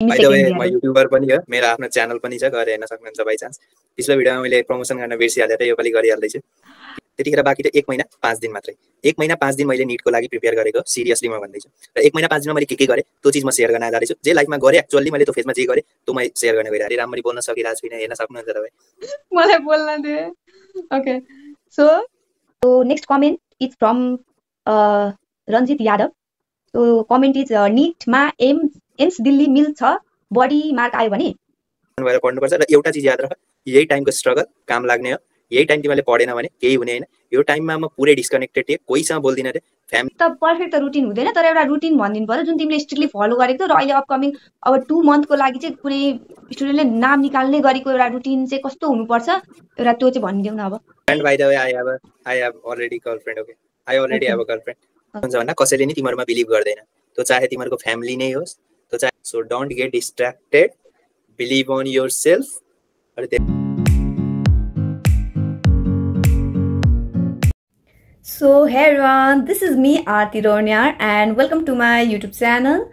By the way म YouTuber पनि हो, मेरो आफ्नो च्यानल पनि छ, गएर हेर्न सक्नुहुन्छ बाइ चान्स। पिछलो भिडियोमा मैले प्रमोसन गर्न बिर्सिहालेँ, यो पालि गरिहाल्दैछु। त्यतिखेर बाँकी त 1 महिना 5 दिन मात्रै। 1 महिना 5 दिन मैले नीटको लागि प्रिपेयर गरेको, सिरियसली म भन्दैछु। र 1 महिना 5 दिनमा मैले के गरेँ त्यो चीज म शेयर गर्न आइरहेको छु। जे लाइफमा गरेँ एक्चुअली मैले त्यो फेजमा जे गरेँ त्यो म शेयर गर्न गइरहेको छु। राम्ररी बोल्न सकिरहेको छुइनँ, हेर्न सक्नुहुन्छ तपाईँ। मलाई बोल्न दे। Okay, so next comment is from Ranjit Yadav. So comment is नीटमा एम्स दिल्ली मिल्छ, बडी मार्क आयो भने भएर पढ्नुपर्छ। र एउटा चीज याद राख, यही टाइमको स्ट्रगल काम लाग्ने हो। यही टाइम तिमीले पढेन भने केही हुने हैन। यो टाइममा म पुरै डिस्कनेक्टेड थिएँ, कोहीसँग बोल्दिनँ रे। फ्यामिली त पर्फेक्ट त रुटिन हुँदैन, तर एउटा रुटिन भनिदिनु पर्यो जुन तिमीले स्ट्रिक्टली फलो गरेको थियो। र अहिले अपकमिङ अब 2 मन्थको लागि चाहिँ कुनै स्टुडेन्टले नाम निकाल्ने गरेको एउटा रुटिन चाहिँ कस्तो हुनुपर्छ, एउटा त्यो चाहिँ भनिदेऊ न अब। And by the way I have already girlfriend. Okay, I already have a girlfriend. हुन्छ भन्दा कसैले नि तिमीहरुमा बिलिभ गर्दैन। त्यो चाहे तिमीहरुको फ्यामिली नै होस्, त्यो चाहे। So don't get distracted, believe on yourself. So hey everyone, this is me Aarti Ronyar and welcome to my YouTube channel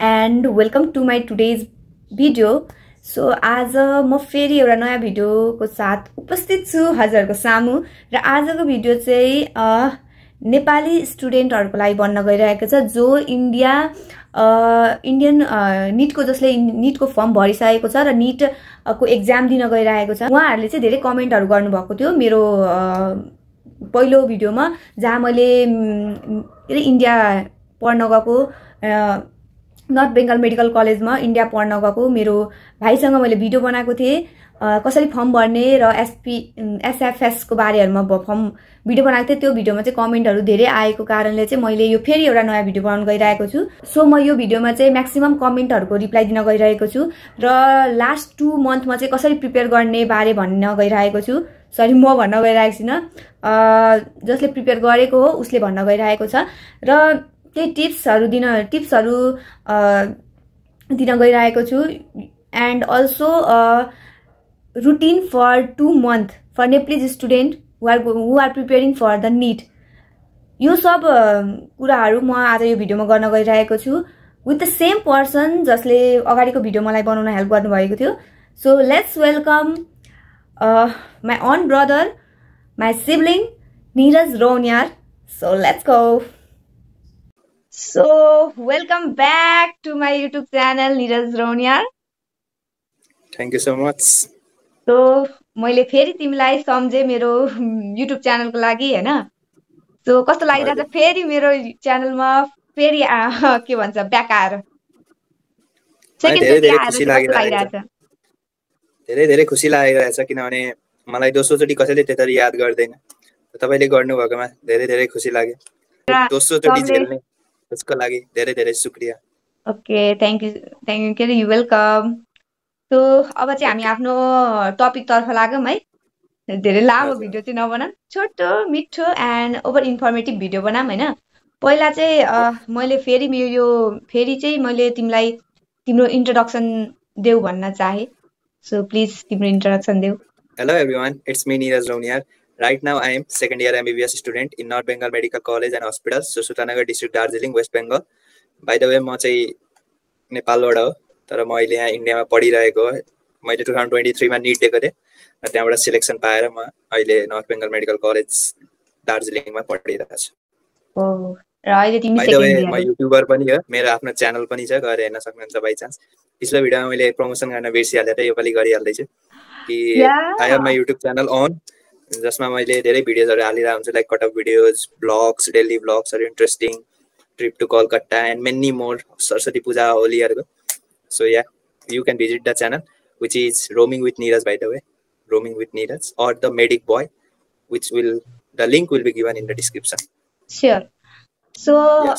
and welcome to my today's video. So आज म फेरि एउटा नयाँ भिडियोको साथ उपस्थित छु हजुरहरुको सामु। र आजको भिडियो चाहिँ नेपाली स्टुडेन्टहरुको लागि बन्न गइरहेको छ जो इन्डियन नीटको जसले नीटको फर्म भरिसकेको छ र नीट को एक्जाम दिन गइरहेको छ। उहाँहरुले चाहिँ धेरै कमेन्टहरु गर्नु भएको थियो मेरो पहिलो भिडियोमा, जहाँ मैले इन्डिया पढ्न गएको नर्थ बेंगल मेडिकल कलेजमा इन्डिया पढ्न गएको मेरो भाइसँग मैले भिडियो बनाएको थिएँ कसरी फर्म भर्ने र एसएफएस को बारेहरुमा फर्म भिडियो बनाएको थिएँ। त्यो भिडियोमा चाहिँ कमेन्टहरु धेरै आएको कारणले चाहिँ मैले यो फेरि एउटा नयाँ भिडियो बनाउन गइरहेको छु। सो म यो भिडियोमा चाहिँ म्याक्सिमम कमेन्टहरुको रिप्लाई दिन गइरहेको छु र लास्ट 2 मन्थमा चाहिँ कसरी प्रिपेयर गर्ने बारे भन्न गइरहेको छु। सरी, म भन्न गइरहेको छैन, जसले प्रिपेयर गरेको हो उसले भन्न गइरहेको छ। र केही टिप्सहरु दिन गइरहेको छु। And also routine for 2 months for Nepalese student who are preparing for the NEET. यो सब कुराहरु म आज यो भिडियोमा गर्न गइरहेको छु with the same person जसले अगाडिको भिडियो मलाई बनाउन हेल्प गर्नु भएको थियो। So let's welcome my own brother, my sibling Neeraj Ronyar. So let's go. So welcome back to my YouTube channel Neeraj Ronyar. Thank you so much. So मैले फेरि तिमीलाई सम्झे मेरो YouTube च्यानलको लागि हैन। सो कस्तो लागिरहेछ फेरि मेरो च्यानलमा फेरि के भन्छ ब्याक आएर सेकेन्ड धेरै खुसी लागिरहेछ। धेरै खुसी लागिरहेछ किनभने मलाई दोस्रो चोटी कसैले त्यतरी याद गर्दैन। तपाईले गर्नु भएकोमा धेरै खुसी लाग्यो। दोस्रो चोटी झेल्ने त्यसको लागि धेरै शुक्रिया। Okay, thank you you welcome. So अब चाहिँ हामी आफ्नो टपिक तर्फ लागौं है। धेरै लामो भिडियो चाहिँ नबनाऊं, छोटो मिठो एन्ड ओभर इन्फर्मेटिभ भिडियो बनाऊं हैन। पहिला चाहिँ मैले फेरि मैले तिमीलाई तिम्रो इन्ट्रोडक्सन देऊ भन्न चाहे। सो प्लिज तिम्रो इन्ट्रोडक्सन देऊ। Hello everyone, it's me Neeraj Ronyar. Right now I am second year MBBS student in North Bengal Medical College and Hospital, Susutanagar district, Darjeeling, West Bengal. By the way, म चाहिँ नेपालबाट हो तर म अहिले यहाँ इन्डियामा पढिरहेको हो। मैले 2023 मा नीट दिएको थिएँ र त्यहाँबाट सिलेक्सन पाएर म अहिले नर्थ बेंगल मेडिकल कलेज दार्जिलिङमा पढिरहेको छु। ओ, र अहिले तिमी सेकेन्ड इयर। म युट्युबर पनि हो, मेरो आफ्नो च्यानल पनि छ, गएर हेर्न सक्नुहुन्छ बाइ चान्स। पिछलो भिडियोमा मैले प्रमोसन गर्न बिर्सिहालेँ र यो पालि गरिहाल्दैछु कि I have my YouTube channel on, जसमा मैले धेरै भिडियोजहरु हालिरहेको हुन्छु like cut up videos, vlogs, daily ब्लग्सहरु, interesting trip to Kolkata and many more, Saraswati Puja, होलीहरुको। So yeah, you can visit the channel which is Roaming with Neeraj, by the way, Roaming with Neeraj, or the Medic Boy, the link will be given in the description. Sure. So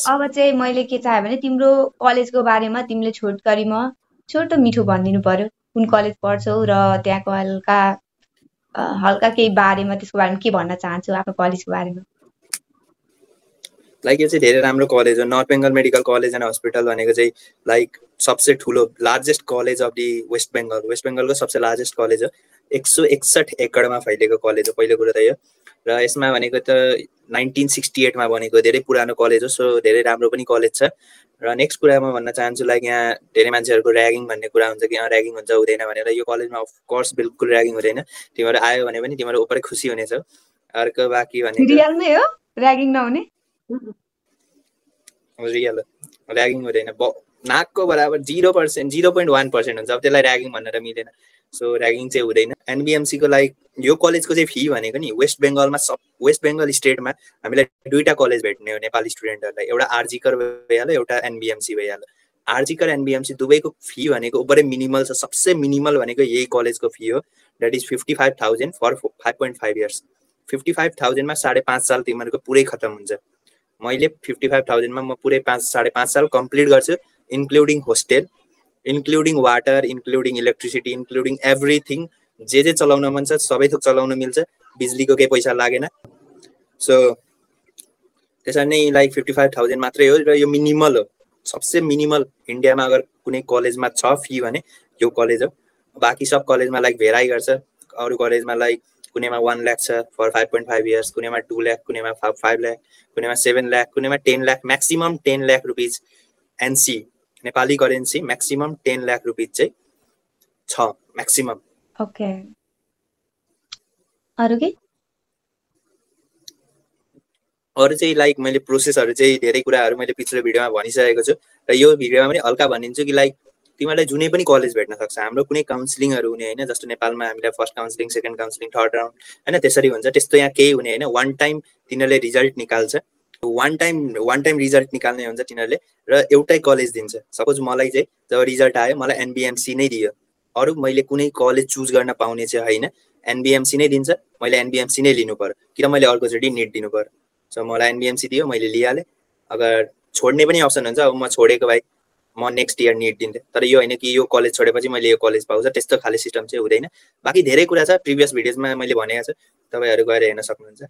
अब चाहिँ मैले के चाहे भने तिम्रो कलेजको बारेमा तिमीले छोटो मिठो भनिदिनु पर्यो। कुन कलेज पढ्छौ र त्यहाँको हल्का केही बारेमा, त्यसको बारेमा के भन्न चाहन्छौ आफ्नो कलेजको बारेमा? लाइक यो चाहिँ धेरै राम्रो कलेज हो। North Bengal Medical College and Hospital भनेको चाहिँ लाइक सबसे ठुलो largest college of the West बेंगलको सबसे लार्जेस्ट कलेज हो। 161 एकडमा फैलिएको कलेज हो, पहिलो कुरा त यो। र यसमा भनेको त 1968 मा बनेको धेरै पुरानो कलेज हो, सो धेरै राम्रो पनि कलेज छ। र नेक्स्ट कुरा म भन्न चाहन्छु लाइक यहाँ धेरै मान्छेहरूको ऱ्यागिङ भन्ने कुरा हुन्छ कि ऱ्यागिङ हुन्छ हुँदैन भनेर। यो कलेजमा अफकोर्स बिल्कुल ऱ्यागिङ हुँदैन, तिमीहरू आयो भने पनि तिमीहरू उपरै खुसी हुनेछौ। अर्को बाँकी भनेको रियलमै हो ऱ्यागिङ नहुने? रियल ऱ्यागिङ हुँदैन, नाकको बराबर 0%, 0.1% हुन्छ, अब त्यसलाई ऱ्यागिङ भनेर मिलेन। सो ऱ्यागिङ चाहिँ हुँदैन। एनबिएमसी को लाइक यो कलेजको चाहिँ फी भनेको नि वेस्ट बेङ्गलमा वेस्ट बेङ्गल स्टेटमा हामीलाई दुईटा कलेज भेट्ने हो नेपाली स्टुडेन्टहरूलाई, एउटा आरजिकर भइहाल्यो, एउटा एनबिएमसी भइहाल्यो। आरजिकर एनबिएमसी दुवैको फी भनेको उपरै मिनिमल छ, सबसे मिनिमल भनेको यही कलेजको फी हो, द्याट इज 55,000 फर 5.5 इयर्स। 55,000 मा 5.5 साल तिमीहरूको पुरै खतम हुन्छ। मैले 55,000 मा म पुरै 5.5 साल कम्प्लिट गर्छु, including hostel, including water, including electricity, including everything. जे चलाउन मन छ सबै थोक चलाउन मिल्छ, बिजुलीको केही पैसा लागेन। सो त्यसरी नै लाइक 55,000 मात्रै हो र यो मिनिमल हो, सबसे मिनिमल इन्डियामा अगर कुनै कलेजमा छ फी भने यो कलेज हो। बाँकी सब कलेजमा लाइक भेराइ गर्छ, अरू कलेजमा लाइक कुनैमा 1 लाख छ फर 5.5 इयर्स, कुनैमा 2 लाख, कुनैमा 5 लाख, कुनैमा 7 लाख, कुनैमा 10 lakh, maximum 10 lakh rupees NC Nepali currency maximum 10 lakh rupees चाहिँ छ म्याक्सिमम। ओके, अरु के? अरू चाहिँ लाइक मैले प्रोसेसहरू चाहिँ धेरै कुराहरू मैले पिछलो भिडियोमा भनिसकेको छु र यो भिडियोमा पनि हल्का भनिदिन्छु कि लाइक तिमीलाई जुनै पनि कलेज भेट्न सक्छ। हाम्रो कुनै काउन्सिलिङहरू हुने होइन, जस्तो नेपालमा हामीलाई first counselling, second counselling, third round होइन त्यसरी हुन्छ, त्यस्तो यहाँ केही हुने होइन। वान टाइम तिनीहरूले रिजल्ट निकाल्छ, वान टाइम रिजल्ट निकाल्ने हुन्छ तिनीहरूले र एउटै कलेज दिन्छ। सपोज मलाई चाहिँ जब रिजल्ट आयो मलाई एनबिएमसी नै दियो, अरू मैले कुनै कलेज चुज गर्न पाउने चाहिँ होइन, एनबिएमसी नै दिन्छ, मैले एनबिएमसी नै लिनु पर्यो, कि त मैले अर्कोचोटि निट दिनु पर्यो। सो मलाई एनबिएमसी दियो, मैले लिइहालेँ। अगर छोड्ने पनि अप्सन हुन्छ, अब म छोडेको भाइ म नेक्स्ट इयर निट दिन्थेँ, तर यो होइन कि यो कलेज छोडेपछि मैले यो कलेज पाउँछ, त्यस्तो खाले सिस्टम चाहिँ हुँदैन। बाँकी धेरै कुरा छ, प्रिभियस भिडियोजमा मैले भनेको छु, तपाईँहरू गएर हेर्न सक्नुहुन्छ,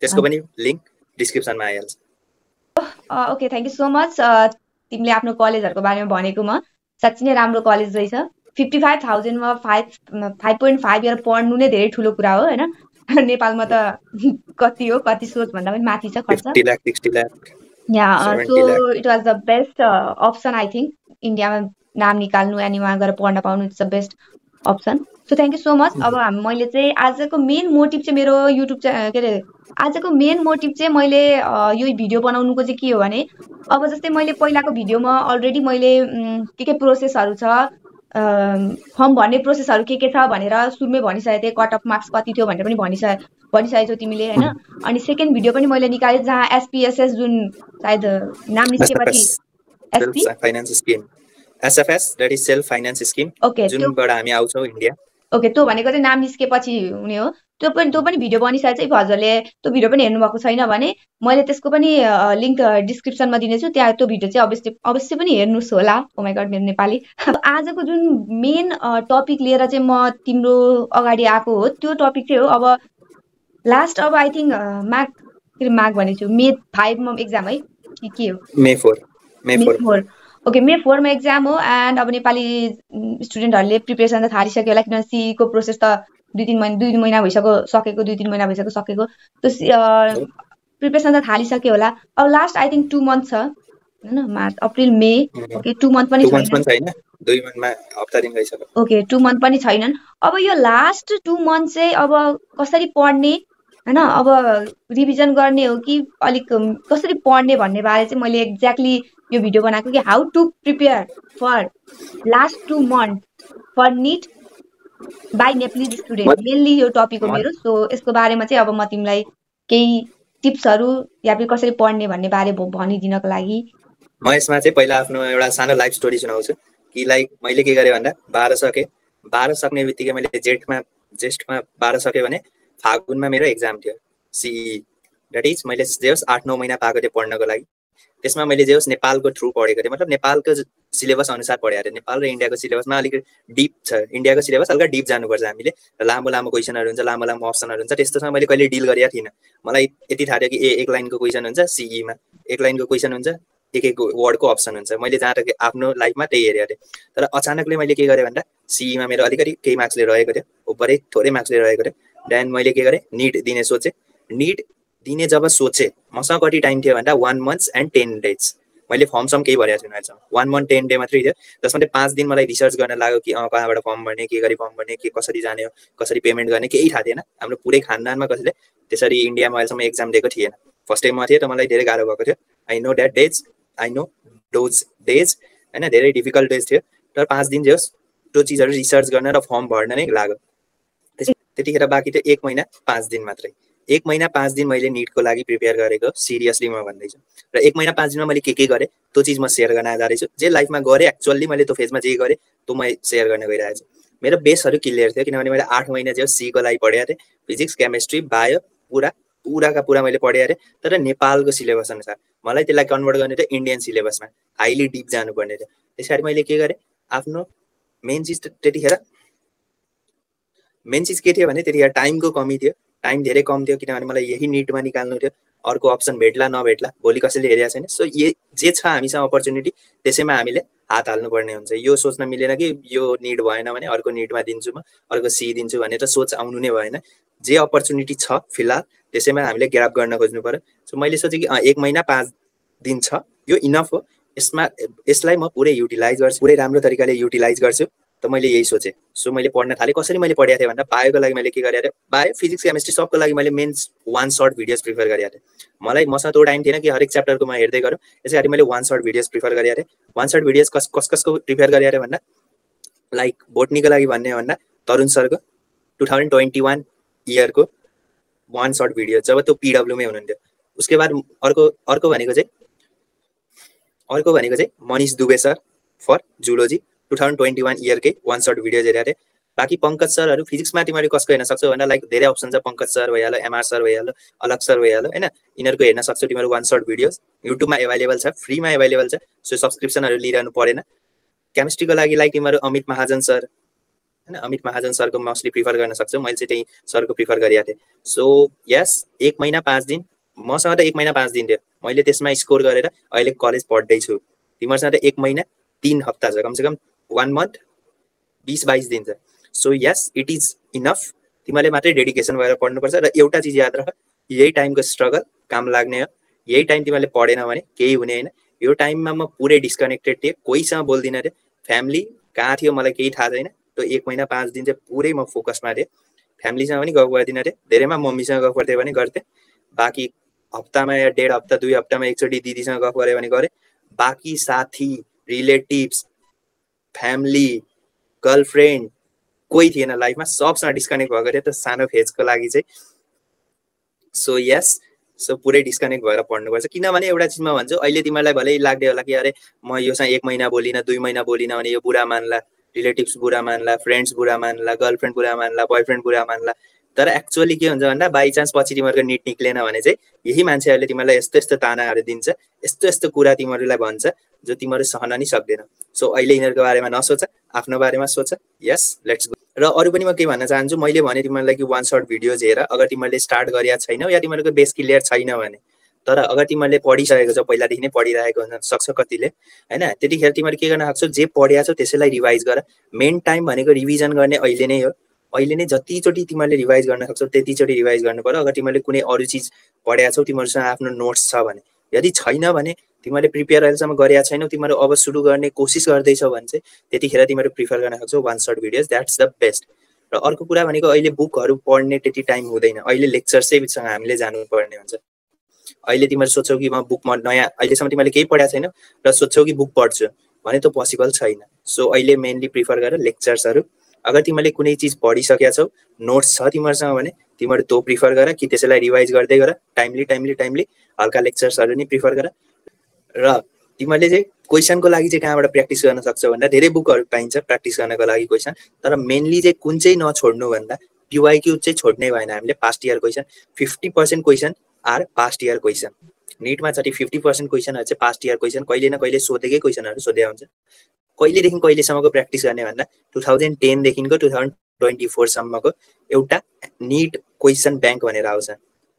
त्यसको पनि लिङ्क डिस्क्रिप्सनमा आइहाल्छ। Okay, thank you so much. तिमीले आफ्नो कलेजहरूको बारेमा भनेकोमा साँच्चै नै राम्रो कलेज रहेछ। 55,000 मा 5.5 इयर पढ्नु नै धेरै ठुलो कुरा हो होइन। नेपालमा त कति हो, कति सोच भन्दा पनि माथि छ खर्च। 50 lakh, 60 lakh. So it was the best option I think, इन्डियामा नाम निकाल्नु अनि वहाँ गएर पढ्न पाउनु, it's the best option. So thank you so much. अब मैले चाहिँ आजको मेन मोटिभ चाहिँ मेरो युट्युब के अरे आजको मेन मोटिभ चाहिँ मैले यो भिडियो बनाउनुको चाहिँ के हो भने, अब जस्तै मैले पहिलाको भिडियोमा अलरेडी मैले के प्रोसेसहरू छ, फर्म भर्ने प्रोसेसहरू के छ भनेर सुरुमै भनिसकेको थिएँ, कट अफ मार्क्स कति थियो भनेर पनि भनिसकेको तिमीले होइन। अनि सेकेन्ड भिडियो पनि मैले निकालेँ जहाँ एसपीएसएस जुन सायद नाम निस्केपछि SFS that is self finance scheme, okay, जुनबाट हामी आउँछौँ इन्डिया। ओके, त्यो भनेको चाहिँ नाम निस्केपछि हुने हो। त्यो पनि भिडियो बनिसकेको छ। हजुरले त्यो भिडियो पनि हेर्नु भएको छैन भने मैले त्यसको पनि लिङ्क डिस्क्रिप्सनमा दिनेछु, त्यहाँ त्यो भिडियो चाहिँ अवश्य पनि हेर्नुहोस् होला। ओ माइ गॉड, मेरो नेपाली। आजको जुन मेन टपिक लिएर चाहिँ म तिम्रो अगाडि आएको हो, त्यो टपिक चाहिँ हो अब लास्ट, अब आई थिङ्क माघ भनेछु मे 5 मा एक्जाम है कि के हो? मे 4। ओके, मे 4 मा एक्जाम हो। एन्ड अब नेपाली स्टुडेन्टहरूले प्रिपेरेसन त थालिसक्यो होला, किनभने सीईको प्रोसेस त 2-3 महिना भइसक्यो सकेको, 2-3 महिना भइसक्यो सकेको। त्यो प्रिपेरेसन त थालिसक्यो होला। अब लास्ट आई थिङ्क 2 मन्थ छ होइन, मार्च, अप्रिल, मे। ओके, 2 मन्थ पनि छैन, 2 मन्थमा हप्ता दिन गइसक्यो। ओके, 2 मन्थ पनि छैनन्। अब यो लास्ट 2 मन्थ चाहिँ अब कसरी पढ्ने होइन, अब रिभिजन गर्ने हो कि अलिक कसरी पढ्ने भन्ने बारे चाहिँ मैले एक्ज्याक्टली यो भिडियो बनाएको कि how to prepare for last 2 month for NEET by Nepali student, mainly यो टपिक हो मेरो। सो यसको बारेमा चाहिँ अब म तिमीलाई केही टिप्सहरू या फिर कसरी पढ्ने भन्ने बारे भनिदिनको लागि म यसमा चाहिँ पहिला आफ्नो एउटा सानो लाइफ स्टोरी सुनाउँछु कि लाइक मैले के गरेँ भन्दा 12 सक्ने बित्तिकै मैले जेठमा 12 सक्यो भने फागुनमा मेरो एक्जाम थियो सीई, द्याट इज मैले जे होस् 8-9 महिना पाएको थिएँ पढ्नको लागि। त्यसमा मैले जे होस् नेपालको थ्रु पढेको थिएँ, मतलब नेपालको सिलेबस अनुसार पढेको थिएँ। नेपाल र इन्डियाको सिलेबसमा अलिकति डिप छ, इन्डियाको सिलेबस हल्का डिप जानुपर्छ हामीले, लामो क्वेसनहरू हुन्छ, लामो अप्सनहरू हुन्छ, त्यस्तोसँग मैले कहिले डिल गरेको थिइनँ। मलाई यति थाहा थियो कि एक लाइनको क्वेसन हुन्छ सीईमा, एक लाइनको क्वेसन हुन्छ, एक वर्डको अप्सन हुन्छ। मैले जहाँ तक आफ्नो लाइफमा त्यही हेरेको थिएँ। तर अचानकले मैले के गरेँ भन्दा सीईमा मेरो अलिकति केही मार्क्सले रहेको थियो, उपरै थोरै मार्क्सले रहेको थियो। देन मैले के गरेँ, निट दिने सोचेँ। निट दिने जब सोचेँ मसँग कति टाइम थियो भन्दा 1 month and 10 days। मैले फर्म केही भरेको छैन अहिलेसम्म, 1 month 10 day मात्रै थियो। जसमा 5 दिन मलाई रिसर्च गर्न लाग्यो कि कहाँबाट फर्म भर्ने, के गरी फर्म भर्ने, के कसरी जाने हो, कसरी पेमेन्ट गर्ने, केही थाहा थिएन। हाम्रो पुरै खानदानमा कसैले त्यसरी इन्डियामा अहिलेसम्म एक्जाम दिएको थिएन। फर्स्ट टाइममा थिएँ त मलाई धेरै गाह्रो भएको थियो। I know that days, I know those days होइन, धेरै डिफिकल्ट डेज थियो। तर 5 दिन जे होस् त्यो चिजहरू रिसर्च गर्न र फर्म भर्न नै लाग्यो। त्यतिखेर बाँकी थियो 1 महिना 5 दिन मात्रै। 1 महिना 5 दिन मैले निटको लागि प्रिपेयर गरेको, सिरियसली म भन्दैछु। र 1 महिना 5 दिनमा मैले के गरेँ त्यो चिज म सेयर गर्न जा रही छु। जे लाइफमा गरेँ एक्चुअली मैले त्यो फेजमा जे गरेँ त्यो म सेयर गर्न गइरहेको छु। मेरो बेसहरू क्लियर थियो किनभने मैले 8 महिना जो सीको लागि पढेको थिएँ। फिजिक्स, केमिस्ट्री, बायो पुराका पुरा मैले पढेको थिएँ। तर नेपालको सिलेबस अनुसार मलाई त्यसलाई कन्भर्ट गर्ने थियो इन्डियन सिलेबसमा, हाइली डिप जानुपर्ने थियो। त्यसैले मैले के गरेँ, आफ्नो मेन चिज त्यतिखेर मेन चिज के थियो भने त्यतिखेर टाइमको कमी थियो। टाइम धेरै कम थियो किनभने मलाई यही निटमा निकाल्नु थियो। अर्को अप्सन भेट्ला नभेट्ला भोलि कसैले हेरेको छैन। सो जे छ हामीसँग अपर्च्युनिटी त्यसैमा हामीले हात हाल्नुपर्ने हुन्छ। यो सोच्न मिलेन कि यो निट भएन भने अर्को निटमा दिन्छु, म अर्को सी दिन्छु भन्ने त सोच आउनु नै भएन। जे अपर्च्युनिटी छ फिलहाल त्यसैमा हामीले ग्राब गर्न खोज्नु पर्यो। सो मैले सोचेँ कि 1 महिना 5 दिन छ, यो इनफ हो। यसलाई म पुरै युटिलाइज गर्छु, पुरै राम्रो तरिकाले युटिलाइज गर्छु। त मैले यही सोचेँ। सो मैले पढ्न थालेँ। कसरी मैले पढेको थिएँ भन्दा बायोको लागि मैले के गरेँ, बायो, फिजिक्स, केमिस्ट्री सबको लागि मैले मेन 1 short भिडियोज प्रिफर गरेको थिएँ। मसँग त्यो टाइम थिएन कि हरेक च्याप्टरको म हेर्दै गरौँ। यसै गरी मैले 1 short भिडियोज प्रिफर गरेको थिएँ। 1 short भिडियोज कसको प्रिफर गरेको थिएँ भन्दा लाइक बोटनीको लागि भन्ने भन्दा तरुण सरको 2021 इयरको 1 short भिडियो, जब त्यो पिडब्ल्यूमै हुनुहुन्थ्यो। उसके बाद अर्को भनेको चाहिँ Manish Dubey sir for zoology 2021 इयरकै 1 short भिडियो हेरेको थिएँ। बाँकी पङ्कज सरहरू फिजिक्समा तिमीहरू कसको हेर्न सक्छौ भन्दा लाइक धेरै अप्सन छ। पङ्कज सर भइहाल्यो, एमआर सर भइहाल्यो, अलग सर भइहाल्यो होइन। यिनीहरूको हेर्न सक्छौ तिमीहरू 1 short भिडियोज युट्युबमा एभाइलेबल छ, फ्रीमा एभाइलेबल छ। सो सब्सक्रिप्सनहरू लिइरहनु परेन। केमिस्ट्रीको लागि लाइक तिमीहरू अमित महाजन सर होइन, अमित महाजन सरको मोस्टली प्रिफर गर्न सक्छौ। मैले चाहिँ त्यही सरको प्रिफर गरेको थिएँ। सो यस, 1 महिना 5 दिन मसँग त 1 महिना 5 दिन थियो। मैले त्यसमा स्कोर गरेर अहिले कलेज पढ्दैछु। तिमीहरूसँग त 1 महिना 3 हप्ता छ, कमसेकम 1 month 20-22 दिन छ। So yes, it is enough. तिमीले मात्रै डेडिकेसन भएर पढ्नुपर्छ। र एउटा चिज याद राख, यही टाइमको स्ट्रगल काम लाग्ने हो। यही टाइम तिमीले पढेन भने केही हुने होइन। यो टाइममा म पुरै डिस्कनेक्टेड थिएँ, कोहीसँग बोल्दिनँ थिएँ। फ्यामिली कहाँ थियो मलाई केही थाहा छैन। त्यो 1 महिना 5 दिन चाहिँ पुरै म फोकसमा थिएँ। फ्यामिलीसँग पनि गफ गर्दिनँ थिएँ, धेरैमा मम्मीसँग गफ गर्थेँ भने गर्थेँ। बाँकी हप्तामा या 1.5 हप्ता 2 हप्तामा एकचोटि दिदीसँग गफ गरेँ भने गरेँ। बाँकी साथी, रिलेटिभ्स, फ्यामिली, गर्लफ्रेन्ड कोही थिएन लाइफमा, सबसँग डिस्कनेक्ट भएको थियो त्यो सानो फेजको लागि चाहिँ। सो यस, सो पुरै डिस्कनेक्ट भएर पढ्नुपर्छ। किनभने एउटा चिज म भन्छु, अहिले तिमीलाई भलै लाग्दै होला कि अरे म योसँग 1 महिना बोलिनँ, 2 महिना बोलिनँ भने यो बुरा मान्ला, रिलेटिभ्स बुरा मान्ला, फ्रेन्ड्स बुरा मान्ला, गर्लफ्रेन्ड बुरा मान्ला, बोयफ्रेन्ड बुरा मान्ला। तर एक्चुअली के हुन्छ भन्दा बाई चान्स पछि तिमीहरूको निट निक्लेन भने चाहिँ यही मान्छेहरूले तिमीलाई यस्तो यस्तो तानाहरू दिन्छ, यस्तो यस्तो कुरा तिमीहरूलाई भन्छ जो तिमीहरू सहन नि सक्दैन। सो अहिले यिनीहरूको बारेमा नसोच, आफ्नो बारेमा सोच। यस, लेट्स गो। र अरू पनि म के भन्न चाहन्छु, मैले भने तिमीहरूलाई कि 1 short भिडियोज हेर। अगर तिमीहरूले स्टार्ट गरेका छैनौ या तिमीहरूको बेस क्लियर छैन भने, तर अगर तिमीहरूले पढिसकेको छौ, पहिलादेखि नै पढिरहेको हुन सक्छ कतिले होइन, त्यतिखेर तिमीहरू के गर्न सक्छौ, जे पढेका छौ त्यसैलाई रिभाइज गर। मेन टाइम भनेको रिभिजन गर्ने अहिले नै हो। अहिले नै जतिचोटि तिमीहरूले रिभाइज गर्न सक्छौ त्यतिचोटि रिभाइज गर्नु पर्यो। अगर तिमीहरूले कुनै अरू चिज पढेका छौ, तिमीहरूसँग आफ्नो नोट्स छ भने, यदि छैन भने तिमीहरूले प्रिपेयर अहिलेसम्म गरेका छैनौ, तिमीहरू अब सुरु गर्ने कोसिस गर्दैछौ भने चाहिँ त्यतिखेर तिमीहरू प्रिफर गर्न सक्छौ 1 short videos. That's the best. र अर्को कुरा भनेको अहिले बुकहरू पढ्ने त्यति टाइम हुँदैन। अहिले लेक्चर्सैसँग हामीले जानुपर्ने हुन्छ। अहिले तिमीहरू सोच्छौ कि म बुकमा नयाँ अहिलेसम्म तिमीहरूले केही पढाएको छैनौ र सोच्छौ कि बुक पढ्छु भने त्यो पोसिबल छैन। सो अहिले मेनली प्रिफर गर लेक्चर्सहरू। अगर तिमीहरूले कुनै चिज पढिसकेका छौ, नोट्स छ तिमीहरूसँग भने तिमीहरू त्यो प्रिफर गर कि त्यसैलाई रिभाइज गर्दै गर। टाइमली हल्का लेक्चर्सहरू नि प्रिफर गर। र तिमीहरूले चाहिँ क्वेसनको लागि चाहिँ कहाँबाट प्र्याक्टिस गर्न सक्छौ भन्दा धेरै बुकहरू पाइन्छ प्र्याक्टिस गर्नको लागि क्वेसन। तर मेनली चाहिँ कुन चाहिँ नछोड्नु भन्दा PYQ चाहिँ छोड्नै भएन हामीले। Past year question 50% question are past year question. निटमा जति 50% क्वेसनहरू चाहिँ पास्ट इयर क्वेसन, कहिले न कहिले सोधेकै क्वेसनहरू सोधे हुन्छ। कहिलेदेखि कहिलेसम्मको प्र्याक्टिस गर्ने भन्दा 2010 देखिको 2024 सम्मको एउटा निट क्वेसन ब्याङ्क भनेर आउँछ।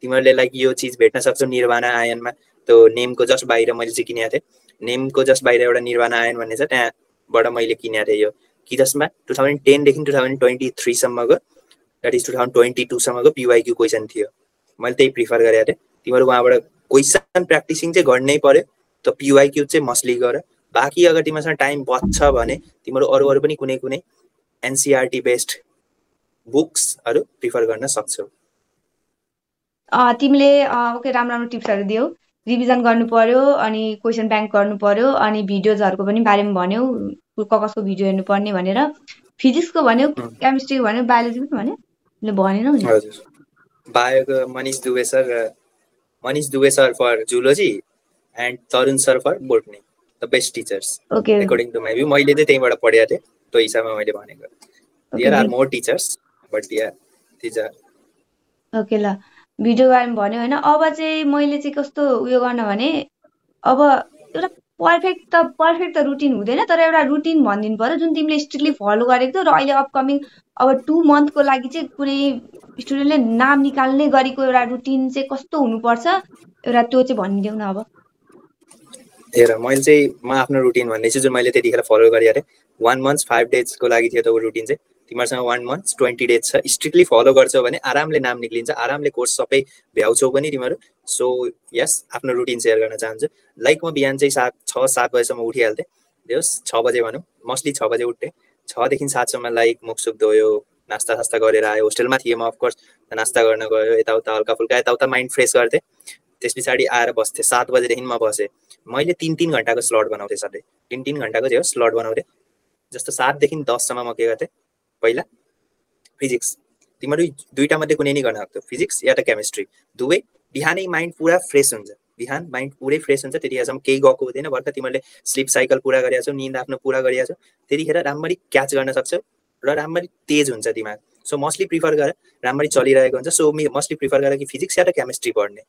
तिमीहरूले लाइक यो चिज भेट्न सक्छौ निर्वाणा आयनमा। त्यो नेमको जस्ट बाहिर मैले चाहिँ किनेको थिएँ। नेमको जस्ट बाहिर एउटा निर्वाणा आयन भन्ने छ, त्यहाँबाट मैले किनेको थिएँ यो। कि जसमा 2010 देखि 2023 सम्मको द्याट इज 2022 सम्मको PYQ क्वेसन थियो। मैले त्यही प्रिफर गरेँ थिएँ। तिमीहरू वहाँबाट क्वेसन प्र्याक्टिसिङ चाहिँ गर्नै पर्यो, त PYQ चाहिँ मस्टली गर। बाँकी अगर तिमीसँग टाइम बच्छ भने तिमीहरू अरू पनि कुनै NCERT बेस्ड बुक्सहरू प्रिफर गर्न सक्छौ। तिमीले ओके राम्रो टिप्सहरू दियौ। रिभिजन गर्नु पर्यो, अनि क्वेसन ब्याङ्क गर्नु पर्यो, अनि भिडियोजहरूको पनि बारेमा भन्यौ, कसको भिडियो हेर्नु पर्ने भनेर। फिजिक्सको भन्यौ, केमिस्ट्रीको भन्यौ, बायोलोजीको पनि भन्यौ, ले भनेनौ नि। हजुर, बायोको Manish Dubey sir for zoology and Tarun sir for botany, the best teachers according to my view. मैले चाहिँ त्यहीँबाट पढेको थिएँ, त्यो हिसाबमा मैले भनेको। There are more teachers but yeah these are okay. ल भिडियो बारेमा भन्यो होइन। अब चाहिँ मैले चाहिँ कस्तो उयो गर्न भने, अब एउटा पर्फेक्ट त रुटिन हुँदैन, तर एउटा रुटिन भनिदिनु पर्यो जुन तिमीले स्ट्रिक्टली फलो गरेको थियो। र अहिले अपकमिङ अब 2 मन्थको लागि चाहिँ कुनै स्टुडेन्टले नाम निकाल्ने गरेको एउटा रुटिन चाहिँ कस्तो हुनुपर्छ, एउटा त्यो चाहिँ भनिदेऊ न। अब हेर, मैले चाहिँ म आफ्नो रुटिन भन्ने चाहिँ जुन मैले त्यतिखेर फलो गरेँ 1 मन्थ 5 डेजको लागि थियो त। वो रुटिन चाहिँ तिमीहरूसँग 1 मन्थ 20 डेज छ, स्ट्रिक्टली फलो गर्छौ भने आरामले नाम निक्लिन्छ, आरामले कोर्स सबै भ्याउँछौ पनि तिमीहरू। सो यस, आफ्नो रुटिन सेयर गर्न चाहन्छु। लाइक म बिहान चाहिँ 6-7 बजेसम्म उठिहाल्थेँ। देउस 6 बजे भनौँ, मोस्टली 6 बजे उठ्थेँ। 6 देखि 7 सम्म लाइक मुखसुख धोयो, नास्ता गरेर आयो। होस्टेलमा थिएँ म, अफकोर्स नास्ता गर्न गयो, यताउता हल्का फुल्का यताउता माइन्ड फ्रेस गर्थेँ। त्यस पछाडि आएर बस्थेँ। 7 बजेदेखि म बसेँ। मैले 3-3 घन्टाको स्लट बनाउँथेँ सधैँ। 3-3 घन्टाको चाहिँ हो स्लट बनाउँथेँ। जस्तो 7 देखि 10 सम्म म के गर्थेँ, पहिला फिजिक्स। तिमीहरू दुईटा मध्ये कुनै नै गर्न सक्छौ, फिजिक्स या त केमिस्ट्री। दुवै बिहानै माइन्ड पुरा फ्रेस हुन्छ, बिहान माइन्ड पुरै फ्रेस हुन्छ। त्यतिखेरसम्म केही गएको हुँदैन, भर्खर तिमीहरूले स्लिप साइकल पुरा गरेका छौ, निन्द आफ्नो पुरा गरेका छौ, त्यतिखेर राम्ररी क्याच गर्न सक्छौ र राम्ररी तेज हुन्छ दिमाग। सो मोस्टली प्रिफर गर, राम्ररी चलिरहेको हुन्छ। सो मोस्टली प्रिफर गर कि फिजिक्स या त केमिस्ट्री पढ्ने।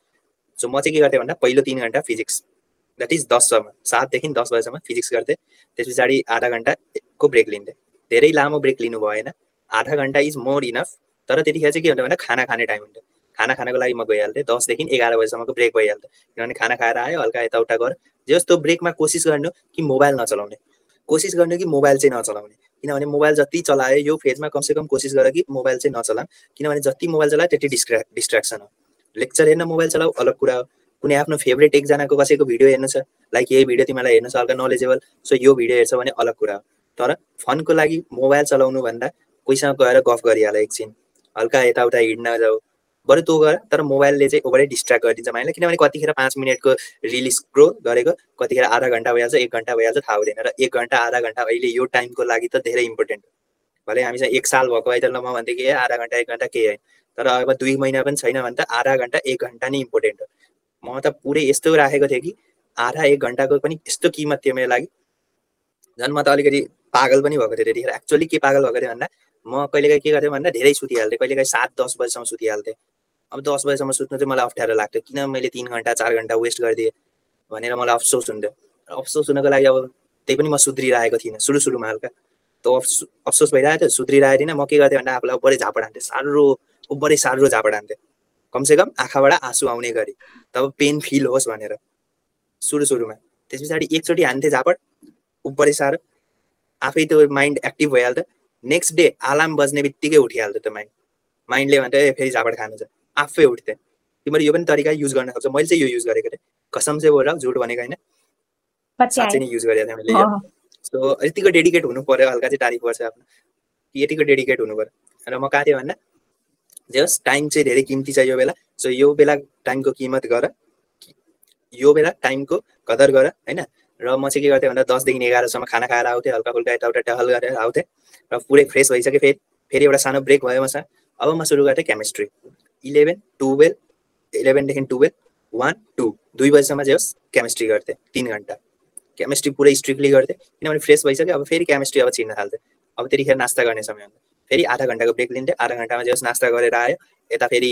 सो म चाहिँ के गर्थेँ भन्दा पहिलो 3 घन्टा फिजिक्स, द्याट इज 10 सम्म, 7 देखि 10 बजेसम्म फिजिक्स गर्थेँ। त्यस पछाडि आधा घन्टाको ब्रेक लिन्थेँ। धेरै लामो ब्रेक लिनु भएन, आधा घन्टा इज मोर इनफ। तर त्यतिखेर चाहिँ के हुन्छ भन्दा खाना खाने टाइम हुन्छ, खाना खानको लागि म गइहाल्थेँ। 10 देखि 11 बजेसम्मको ब्रेक भइहाल्थ्यो, किनभने खाना खाएर आयो, हल्का यताउता गर। जस्तो ब्रेकमा कोसिस गर्नु कि मोबाइल नचलाउने, कोसिस गर्नु कि मोबाइल चाहिँ नचलाउने। किनभने मोबाइल जति चलायो यो फेजमा कमसेकम कोसिस गर कि मोबाइल चाहिँ नचलाऊ, किनभने जति मोबाइल चलायो त्यति डिस्ट्र्याक्सन हो। लेक्चर हेर्न मोबाइल चलाऊ अलग कुरा हो, कुनै आफ्नो फेभरेट एकजनाको कसैको भिडियो हेर्नु छ, लाइक यही भिडियो तिमीलाई हेर्नु छ हल्का नलेजेबल, सो यो भिडियो हेर्छ भने अलग कुरा हो। तर फनको लागि मोबाइल चलाउनु भन्दा कोहीसँग गएर गफ गरिहाल, एकछिन हल्का यताउता हिँड्न जाऊ, बरु त्यो गर। तर मोबाइलले चाहिँ ओभरै डिस्ट्र्याक्ट गरिदिन्छ माइन्डलाई, किनभने कतिखेर 5 मिनटको रिल स्क्रोल गरेको कतिखेर आधा घन्टा भइहाल्छ, 1 घन्टा भइहाल्छ, थाहा हुँदैन। र 1 घन्टा आधा घन्टा अहिले यो टाइमको लागि त धेरै इम्पोर्टेन्ट हो। भले हामीसँग 1 साल भएको भए त ल म भन्थेँ कि आधा घन्टा 1 घन्टा केही होइन, तर अब 2 महिना पनि छैन भने त आधा घन्टा 1 घन्टा नै इम्पोर्टेन्ट हो। म त पुरै यस्तो राखेको थिएँ कि आधा 1 घन्टाको पनि यस्तो किमत थियो मेरो लागि। झन् म त अलिकति पागल पनि भएको थिएँ त्यतिखेर। एक्चुअली के पागल भएको थिएँ भन्दा म कहिलेकाहीँ के गर्थेँ भन्दा धेरै सुतिहाल्थेँ, कहिलेकाहीँ 7-10 बजीसम्म सुतिहाल्थेँ। अब 10 बजीसम्म सुत्नु चाहिँ मलाई अप्ठ्यारो लाग्थ्यो, किन मैले 3 घन्टा 4 घन्टा वेस्ट गरिदिएँ भनेर मलाई अफसोस हुन्थ्यो। अफसोस हुनको लागि अब त्यही पनि म सुध्रिरहेको थिइनँ सुरुमा हल्का, त अफसोस भइरहेको थियो, सुध्रिरहेको थिइनँ। म के गर्थेँ भन्दा आफूलाई बढी झापड हान्थेँ, साह्रो झापड हान्थेँ, कमसेकम आँखाबाट आँसु आउने गरी, तब पेन फिल होस् भनेर सुरुमा। त्यस पछाडि एकचोटि हान्थेँ झापड, बढी साह्रो, आफै त्यो माइन्ड एक्टिभ भइहाल्थ्यो। नेक्स्ट डे अलार्म बज्ने बित्तिकै उठिहाल्थ्यो त्यो माइन्डले भन्थ्यो ए फेरि झापड खानु छ, आफै उठ्थेँ। तिमीहरू यो पनि तरिका युज गर्न सक्छौ। मैले चाहिँ यो युज गरेको थिएँ, कसम चाहिँ बोल रहा हूँ, झुट भनेको होइन, साँच्चै नै युज गरेको थिएँ मैले यो। सो यतिको डेडिकेट हुनु पर्यो, हल्का चाहिँ तारिफ गर्छ आफ्नो, यतिको डेडिकेट हुनु पर्यो। र म कहाँ थिएँ भन्दा जस टाइम चाहिँ धेरै किम्ती छ यो बेला। सो यो बेला टाइमको किमत गर, यो बेला टाइमको कदर गर होइन। र म चाहिँ के गर्थेँ भन्दा 10 देखि 11 सम्म खाना खाएर आउँथेँ, हल्का फुल्का यताउता टहल गरेर आउँथेँ, र पुरै फ्रेस भइसक्यो। फेरि एउटा सानो ब्रेक भयो मसँग। अब म सुरु गर्थेँ केमिस्ट्री, 11 देखि 12 1 2 2 बजीसम्म चाहिँ होस् केमिस्ट्री गर्थेँ। 3 घन्टा केमिस्ट्री पुरै स्ट्रिक्टली गर्थेँ, किनभने फ्रेस भइसक्यो। अब फेरि केमिस्ट्री अब छिर्न थाल्थेँ। अब त्यतिखेर नास्ता गर्ने समय हुन्छ, फेरि आधा घन्टाको ब्रेक लिन्थेँ। आधा घन्टामा चाहिँ होस् नास्ता गरेर आयो, यता फेरि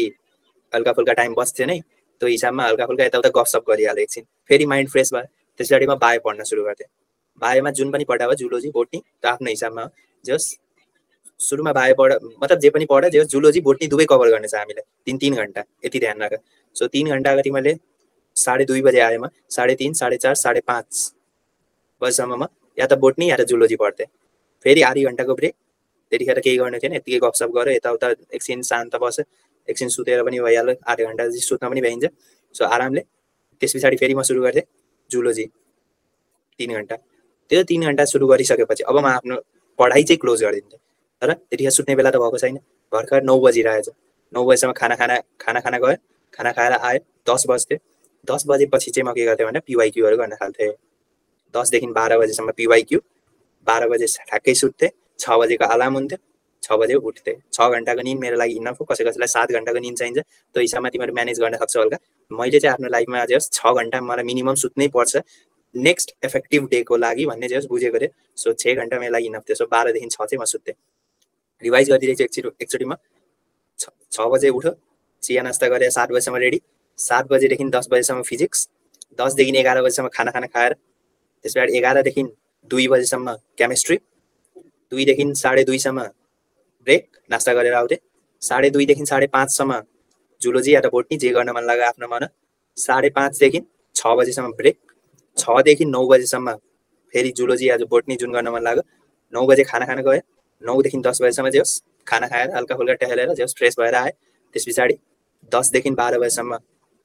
हल्का फुल्का टाइम बस्थ्यो नै, त्यो हिसाबमा हल्का फुल्का यताउता गफसप गरिहालेँ एकछिन, फेरि माइन्ड फ्रेस भयो। त्यस पछाडि म बायो पढ्न सुरु गर्थेँ। बायोमा जुन पनि पढा भयो, जुलोजी बोटनी, त्यो आफ्नो हिसाबमा जे होस्। सुरुमा बायो पढ, मतलब जे पनि पढ, जे होस् जुलोजी बोटनी दुवै कभर गर्ने छ हामीले, 3-3 घन्टा, यति ध्यान राख। सो 3 घन्टा अगाडि मैले 2:30 बजे आएँ, म 3:30 4:30 5:30 बजीसम्म म या त बोटनी या त जुलोजी पढ्थेँ। फेरि आधी घन्टाको ब्रेक, त्यतिखेर केही गर्नु थिएन, यतिकै गफसप गर्यो, यताउता एकछिन शान्त बस्यो, एकछिन सुतेर पनि भइहाल्यो, 8 घन्टा जति सुत्न पनि भइन्छ। सो आरामले। त्यस पछाडि फेरि म सुरु गर्थेँ जुलोजी 3 घन्टा। त्यो 3 घन्टा सुरु गरिसकेपछि अब म आफ्नो पढाइ चाहिँ क्लोज गरिदिन्थेँ। तर त्यतिखेर सुत्ने बेला त भएको छैन। भर्खर 9 बजिरहेछ, 9 बजीसम्म खाना गयो, खाना खाएर आयो, 10 बज्थ्यो। 10 बजेपछि चाहिँ म के गर्थेँ भने पिवाइक्यूहरू गर्न थाल्थेँ। 10 देखि 12 बजेसम्म पिवाइक्यू, 12 बजे ठ्याक्कै सुत्थेँ, 6 बजेको अलार्म हुन्थ्यो, 6 बजे उठ्थेँ। 6 घन्टाको निन्द मेरो लागि इनफ हो। कसैलाई 7 घन्टाको निन्द चाहिन्छ, त्यो हिसाबमा तिमीहरू म्यानेज गर्न सक्छौ हल्का। मैले चाहिँ आफ्नो लाइफमा अझै 6 घन्टा मलाई मिनिमम सुत्नै पर्छ नेक्स्ट इफेक्टिभ डेको लागि भन्ने चाहिँ बुझेको थिएँ। सो 6 घन्टा मेरो लागि इनफ थियो। सो 12 देखि 6 चाहिँ म सुत्थेँ। रिभाइज गरिदिरहेको छु एकचोटि म 6 बजे उठ्यो, चिया नास्ता गरेर 7 बजेसम्म रेडी, 7 बजेदेखि 10 बजेसम्म फिजिक्स, 10 देखि 11 बजेसम्म खाना खाएर, त्यस पछाडि 11 देखि 2 बजेसम्म केमिस्ट्री, 2 देखि 2:30 ब्रेक, नास्ता गरेर आउँथेँ, 2:30 देखि 5:30 जुलोजी या त बोटनी जे गर्न मन लाग्यो आफ्नो मन, 5:30 देखि 6 बजेसम्म ब्रेक, 6 देखि 9 बजेसम्म फेरि जुलोजी या बोटनी जुन गर्न मन लाग्यो, 9 बजे खाना खान गयो, 9 देखि 10 बजेसम्म जे होस् खाना खाएर हल्का फुल्का टहलेर जे होस् फ्रेस भएर आएँ। त्यस पछाडि 10 देखि 12 बजेसम्म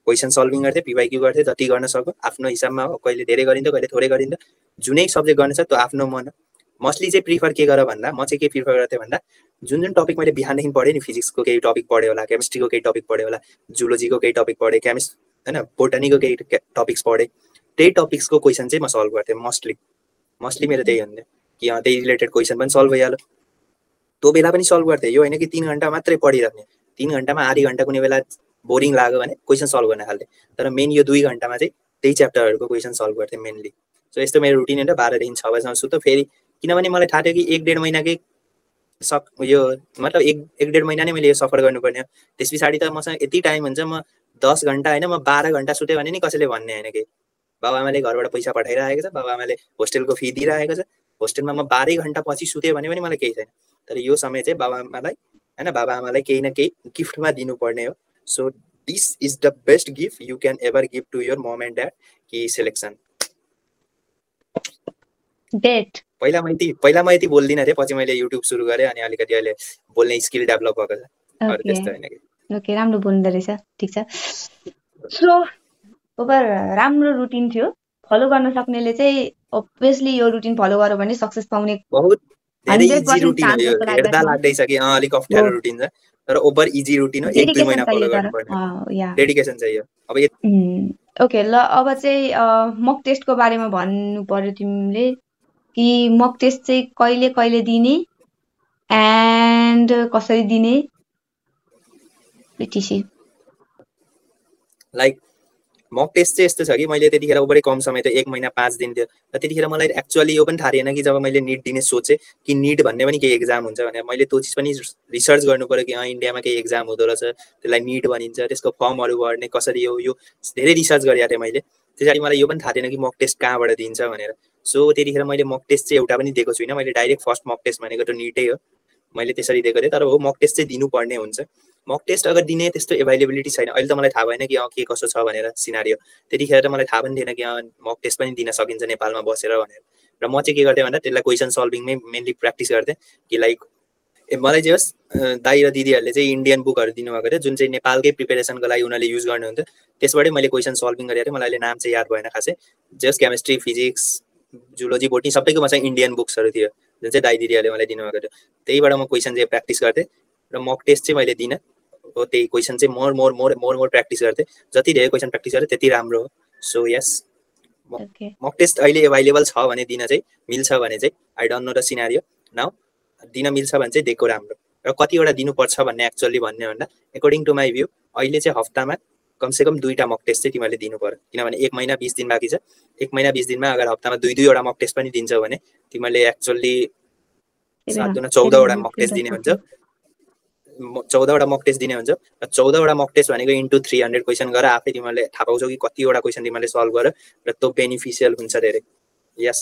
क्वेसन सल्भिङ गर्थेँ, पिवाइक्यू गर्थेँ, जति गर्न सक्यो आफ्नो हिसाबमा हो। कहिले धेरै गरिन्थ्यो, कहिले थोरै गरिन्थ्यो, जुनै सब्जेक्ट गर्नु छ त्यो आफ्नो मन। मोस्टली चाहिँ प्रिफर के गर भन्दा म चाहिँ के प्रिफर गर्थेँ भन्दा जुन टपिक मैले बिहानदेखि पढेँ नि, फिजिक्सको केही टपिक पढ्यो होला, केमिस्ट्रीको केही टपिक पढ्यो होला, जुलोजीको केही टपिक पढेँ, होइन बोटनीको केही टपिक्स पढेँ, त्यही टपिक्सको क्वेसन चाहिँ म सल्भ गर्थेँ। मोस्टली मेरो त्यही हुन्थ्यो कि त्यही रिलेटेड क्वेसन पनि सल्भ भइहाल्यो। त्यो बेला पनि सल्भ गर्थेँ। यो होइन कि 3 घन्टा मात्रै पढिराख्ने, 3 घन्टामा आधी घन्टा कुनै बेला बोरिङ लाग्यो भने क्वेसन सल्भ गर्न थाल्थेँ। तर मेन यो 2 घन्टामा चाहिँ त्यही च्याप्टरहरूको क्वेसन सल्भ गर्थेँ मेनली। सो यस्तो मेरो रुटिन होइन। 12 देखि 6 बजीसम्म सुत्यो। फेरि किनभने मलाई थाहा थियो कि 1-1.5 महिनाकै यो मतलब 1-1.5 महिना नै मैले यो सफर गर्नुपर्ने हो। त्यस पछाडि त मसँग यति टाइम हुन्छ, म 10 घन्टा होइन म 12 घन्टा सुतेँ भने नि कसैले भन्ने होइन कि बाबाआमाले घरबाट पैसा पठाइरहेको छ, बाबाआमाले होस्टेलको फी दिइरहेको छ, होस्टेलमा म 12 घन्टा पछि सुतेँ भने पनि मलाई केही छैन। तर यो समय चाहिँ बाबाआमालाई केही न केही गिफ्टमा दिनुपर्ने हो। So this is the best gift you can ever give to your mom and dad कि सिलेक्सन। पहिला म यति बोल्दिनँ थिएँ, पछि मैले युट्युब सुरु गरेँ अनि अलिकति अहिले बोल्ने स्किल डेभलप भएको छ। अरू त्यस्तो होइन कि। ओके, राम्रो बोल्दो रहेछ, ठिक छ। सो ओभर राम्रो रुटिन थियो, फलो गर्न सक्नेले चाहिँ अब्भियसली यो रुटिन फलो गर्यो भने सक्सेस पाउने बहुत धेरै इजी रुटिन हो यो। हेर्दा लाग्दैछ कि अलिक अप्ठ्यारो रुटिन छ, तर ओभर इजी रुटिन हो। 1-2 महिना फलो गर्नुपर्ने डेडिकेसन चाहियो। अब ओके ल, अब चाहिँ मक टेस्टको बारेमा भन्नु पर्यो तिमीले कि मक टेस्ट चाहिँ कहिले कहिले दिने एन्ड कसरी दिने etc। लाइक मक टेस्ट चाहिँ यस्तो छ कि मैले त्यतिखेर ओभरै कम समय थियो, 1 महिना 5 दिन थियो। र त्यतिखेर मलाई एक्चुअली यो पनि थाहा थिएन कि जब मैले निट दिने सोचेँ कि निट भन्ने पनि केही एक्जाम हुन्छ भने मैले त्यो चिज पनि रिसर्च गर्नु पर्यो कि इन्डियामा केही एक्जाम हुँदो रहेछ, त्यसलाई निट भनिन्छ, त्यसको फर्महरू भर्ने कसरी हो, यो धेरै रिसर्च गरेको थिएँ मैले। त्यसरी मलाई यो पनि थाहा थिएन कि मक टेस्ट कहाँबाट दिन्छ भनेर। सो त्यतिखेर मैले मक टेस्ट चाहिँ एउटा पनि दिएको छुइनँ। मैले डाइरेक्ट फर्स्ट मक टेस्ट भनेको त निटै हो, मैले त्यसरी दिएको थिएँ। तर हो मक टेस्ट चाहिँ दिनुपर्ने हुन्छ। मक टेस्ट अगर दिने त्यस्तो एभाइलेबिलिटी छैन। अहिले त मलाई थाहा भएन कि के कसो छ भनेर सिनारियो। त्यतिखेर त मलाई थाहा पनि थिएन कि मक टेस्ट पनि दिन सकिन्छ नेपालमा बसेर भनेर। र म चाहिँ के गर्थेँ भन्दा त्यसलाई क्वेसन सल्भिङमै मेनली प्र्याक्टिस गर्थेँ कि लाइक मलाई चाहिँ होस् दाइ र दिदीहरूले चाहिँ इन्डियन बुकहरू दिनुभएको थियो जुन चाहिँ नेपालकै प्रिपेरेसनको लागि उनीहरूले युज गर्नुहुन्थ्यो। त्यसबाटै मैले क्वेसन सल्भिङ गरेको थिएँ। मलाई अहिले नाम चाहिँ याद भएन खासै। Just chemistry, physics, zoology, botany सबैको मसँग इन्डियन बुक्सहरू थियो जुन चाहिँ दाइ दिदीहरूले मलाई दिनुभएको थियो। त्यहीबाट म क्वेसन चाहिँ प्र्याक्टिस गर्थेँ र मक टेस्ट चाहिँ मैले दिनँ हो। त्यही क्वेसन चाहिँ मोर प्र्याक्टिस गर्थेँ। जति धेरै क्वेसन प्र्याक्टिस गरेँ त्यति राम्रो हो। सो यस, मक टेस्ट अहिले एभाइलेबल छ भने दिन चाहिँ मिल्छ भने चाहिँ I don't know the scenario now, दिन मिल्छ भने चाहिँ दिएको राम्रो। र कतिवटा दिनुपर्छ भन्ने एक्चुअली भन्ने भन्दा एकोर्डिङ टु माई भ्यू अहिले चाहिँ हप्तामा कमसेकम 2टा मक टेस्ट चाहिँ तिमीले दिनु पर्यो। किनभने 1 महिना 20 दिन बाँकी छ। 1 महिना 20 दिनमा अगर हप्तामा 2-2वटा मक टेस्ट पनि दिन्छौ भने तिमीले एक्चुअली 14वटा मक टेस्ट दिने हुन्छ। 14वटा मक टेस्ट दिने हुन्छ र 14वटा मक टेस्ट भनेको इन्टु 300 क्वेसन गरेर आफै तिमीले थाहा पाउँछौ कि कतिवटा क्वेसन तिमीले सल्भ गर र त्यो बेनिफिसियल हुन्छ धेरै। यस,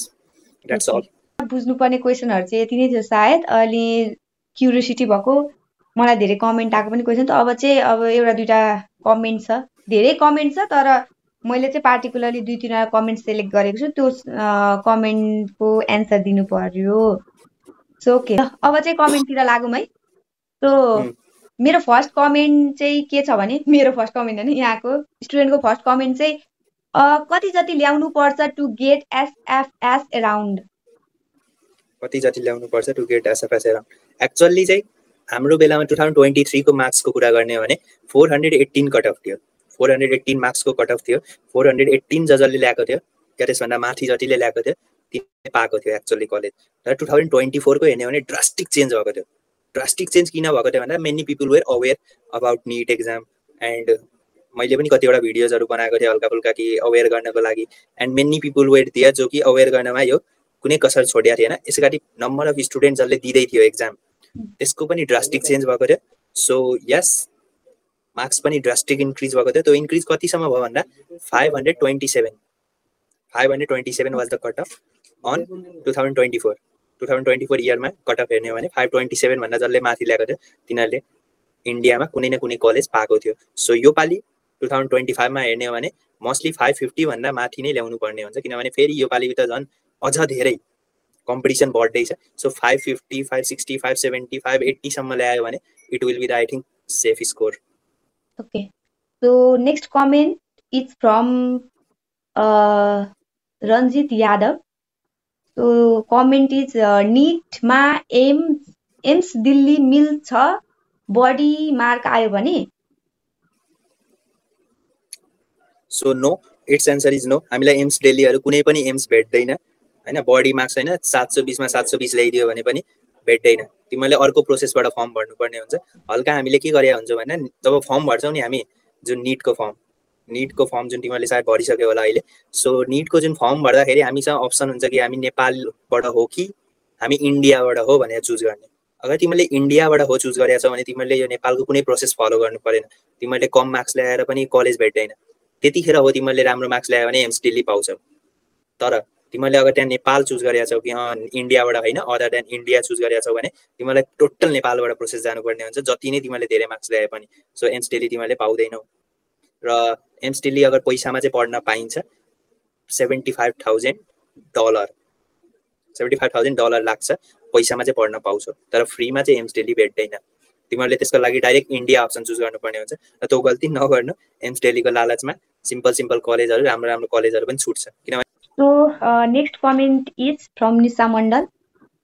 द्याट्स अल। बुझ्नुपर्ने क्वेसनहरू चाहिँ यति नै थियो सायद। अलि क्युरियोसिटी भएको, मलाई धेरै कमेन्ट आएको पनि क्वेसन। अब चाहिँ एउटा दुईटा कमेन्ट छ, धेरै कमेन्ट छ तर मैले चाहिँ पार्टिकुलरली 2-3वटा कमेन्ट सेलेक्ट गरेको छु। त्यो कमेन्टको एन्सर दिनु पर्यो। सो ओके, अब चाहिँ कमेन्टतिर लागौँ है। सो मेरो फर्स्ट कमेन्ट चाहिँ के छ भने, मेरो फर्स्ट कमेन्ट होइन, यहाँको स्टुडेन्टको फर्स्ट कमेन्ट चाहिँ कति जति ल्याउनु पर्छ टु गेट एसएफएस एराउन्ड? कति जति ल्याउनु पर्छ to get SFS around? Actually चाहिँ हाम्रो बेलामा 2023 को मार्क्सको कुरा गर्ने हो भने 418 कट अफ थियो। 418 मार्क्सको कट अफ थियो। 418 जसले ल्याएको थियो या त्यसभन्दा माथि जतिले ल्याएको थियो तिनीले पाएको थियो एक्चुअली कलेज। र 2024 को हेर्ने हो भने ड्रास्टिक चेन्ज भएको थियो। ड्रास्टिक चेन्ज किन भएको थियो भन्दा many people were aware about NEET exam and मैले पनि कतिवटा भिडियोजहरू बनाएको थिएँ हल्का फुल्का कि अवेर गर्नको लागि, एन्ड मेनी पिपल वेयर दिए जो कि अवेर गर्नमा यो कुनै कसर छोडिया थिएन। यसैगरी नम्बर अफ स्टुडेन्ट जसले दिँदै थियो एक्जाम त्यसको पनि ड्रास्टिक चेन्ज भएको थियो। सो यस, मार्क्स पनि ड्रास्टिक इन्क्रिज भएको थियो। त्यो इन्क्रिज कतिसम्म भयो भन्दा 527 was the cut off on 2024 इयरमा कट अफ हेर्ने हो भने 527 भन्दा जसले माथि ल्याएको थियो तिनीहरूले इन्डियामा कुनै न कुनै कलेज पाएको थियो। सो यो पालि 2025 मा हेर्ने हो भने मोस्टली 550 भन्दा माथि नै ल्याउनु पर्ने हुन्छ, किनभने फेरि यो पालि त झन् अझ धेरै कम्पिटिसन बढ्दैछ। सो 550, 560, 570, 580 सम्म ल्यायो भने it will be the I think safe score. Okay, so next comment is from Ranjit Yadav. So comment is नीटमा एम्स दिल्ली मिल्छ, बढी मार्क आयो भने? So no, it's answer is no. हामीलाई एम्स दिल्लीहरू कुनै पनि एम्स भेट्दैन हैन। बढी मार्क्स हैन 720 मा 720 ल्याइदियो भने पनि भेट्दैन। तिमीले अर्को प्रोसेसबाट फर्म भर्नुपर्ने हुन्छ। हल्का हामीले के गरेका हुन्छौँ भने जब फर्म भर्छौँ नि हामी, जुन नीटको फर्म जुन तिमीले सायद भरिसक्यो होला अहिले। सो नीटको जुन फर्म भर्दाखेरि हामीसँग अप्सन हुन्छ कि हामी नेपालबाट हो कि हामी इन्डियाबाट हो भनेर चुज गर्ने। अगर तिमीले इन्डियाबाट हो चुज गरेका छौ भने तिमीले यो नेपालको कुनै प्रोसेस फलो गर्नु परेन। तिमीले कम मार्क्स ल्याएर पनि कलेज भेट्दैन। त्यतिखेर हो तिमीले राम्रो मार्क्स ल्यायो भने एम्स दिल्ली पाउँछौ। तर तिमीले अगर त्यहाँ नेपाल चुज गरेका छौ कि इन्डियाबाट होइन अदर देन इन्डिया चुज गरेका छौ भने तिमीलाई टोटल नेपालबाट प्रोसेस जानुपर्ने हुन्छ, जति नै तिमीले धेरै मार्क्स ल्याए पनि। सो एम्स दिल्ली तिमीले पाउँदैनौ। र एम्स दिल्ली अगर पैसामा चाहिँ पढ्न पाइन्छ $75,000 लाग्छ, पैसामा चाहिँ पढ्न पाउँछौ। तर फ्रीमा चाहिँ एम्स दिल्ली भेट्दैन। तिमीहरूले त्यसको लागि डाइरेक्ट इन्डिया अप्सन चुज गर्नुपर्ने हुन्छ। र त्यो गल्ती नगर्नु। एम्स दिल्लीको लालचमा सिम्पल कलेजहरू, राम्रो कलेजहरू पनि छुट्छ। किनभने So next comment is from Nisa Mandal.